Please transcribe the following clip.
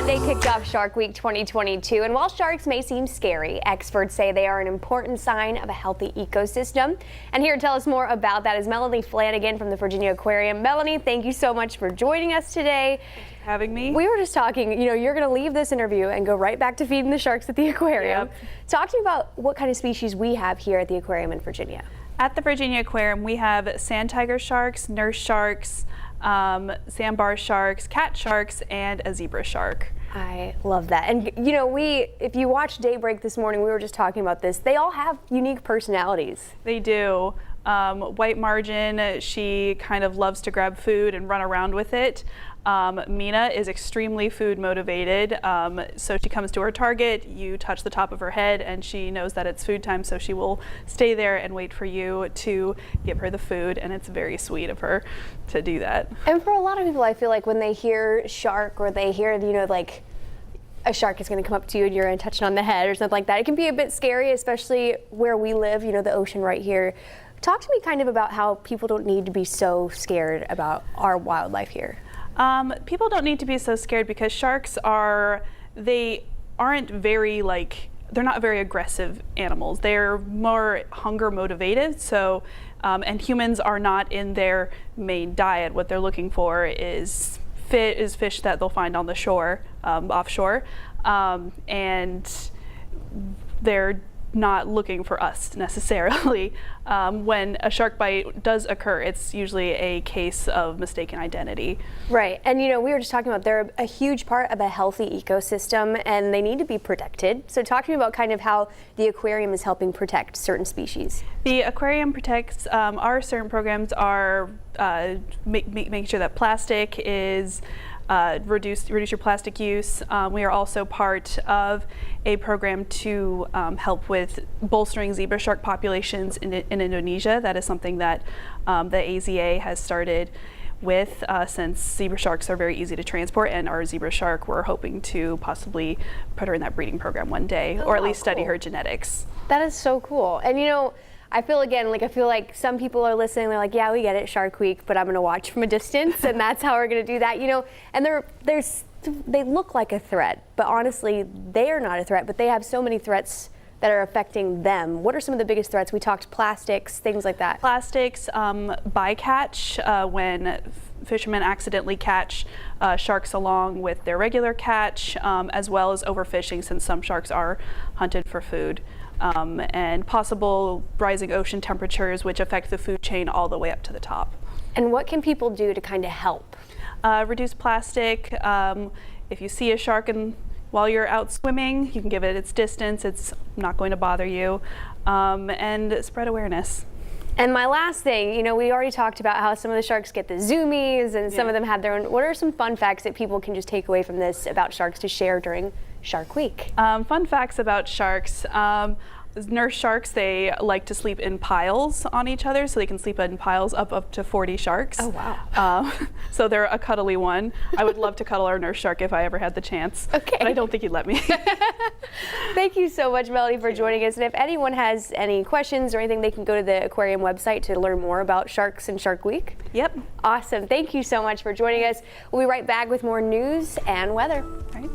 Monday kicked off Shark Week 2022, and while sharks may seem scary, experts say they are an important sign of a healthy ecosystem. And here to tell us more about that is Melanie Flanigan from the Virginia Aquarium. Melanie, thank you so much for joining us today. Thank you for having me. We were just talking, you're going to leave this interview and go right back to feeding the sharks at the aquarium. Yep. Talk to me about what kind of species we have here at the aquarium in Virginia. At the Virginia Aquarium, we have sand tiger sharks, nurse sharks, sandbar sharks, cat sharks, and a zebra shark. I love that. And if you watched Daybreak this morning, we were just talking about this. They all have unique personalities. They do. White Margin, she kind of loves to grab food and run around with it. Mina is extremely food motivated, so she comes to her target, you touch the top of her head, and she knows that it's food time, so she will stay there and wait for you to give her the food, and it's very sweet of her to do that. And for a lot of people, I feel like when they hear shark or they hear, like a shark is going to come up to you and you're going to touch it on the head or something like that, it can be a bit scary, especially where we live, the ocean right here. Talk to me kind of about how people don't need to be so scared about our wildlife here. People don't need to be so scared because sharks they're not very aggressive animals. They're more hunger motivated. So, and humans are not in their main diet. What they're looking for is fish that they'll find on the shore, offshore, and they're not looking for us necessarily. When a shark bite does occur, it's usually a case of mistaken identity. Right, and we were just talking about they're a huge part of a healthy ecosystem and they need to be protected. So talk to me about kind of how the aquarium is helping protect certain species. The aquarium protects, our certain programs are making sure that plastic is reduce your plastic use. We are also part of a program to help with bolstering zebra shark populations in Indonesia. That is something that the AZA has started with since zebra sharks are very easy to transport, and our zebra shark, we're hoping to possibly put her in that breeding program one day, or at least study her genetics. That is so cool. And I feel like some people are listening, they're like, yeah, we get it, Shark Week, but I'm going to watch from a distance, and that's how we're going to do that, and they look like a threat, but honestly, they are not a threat, but they have so many threats that are affecting them. What are some of the biggest threats? We talked plastics, things like that. Plastics, bycatch, when fishermen accidentally catch sharks along with their regular catch, as well as overfishing, since some sharks are hunted for food. And possible rising ocean temperatures, which affect the food chain all the way up to the top. And what can people do to kind of help? Reduce plastic. If you see a shark while you're out swimming, you can give it its distance. It's not going to bother you. And spread awareness. And my last thing, we already talked about how some of the sharks get the zoomies and some of them have their own. What are some fun facts that people can just take away from this about sharks to share during Shark Week? Fun facts about sharks. Nurse sharks, they like to sleep in piles on each other, so they can sleep in piles up to 40 sharks. Oh, wow. So they're a cuddly one. I would love to cuddle our nurse shark if I ever had the chance. Okay. But I don't think he'd let me. Thank you so much, Melanie, for joining us. And if anyone has any questions or anything, they can go to the aquarium website to learn more about sharks and Shark Week. Yep. Awesome. Thank you so much for joining us. We'll be right back with more news and weather. All right.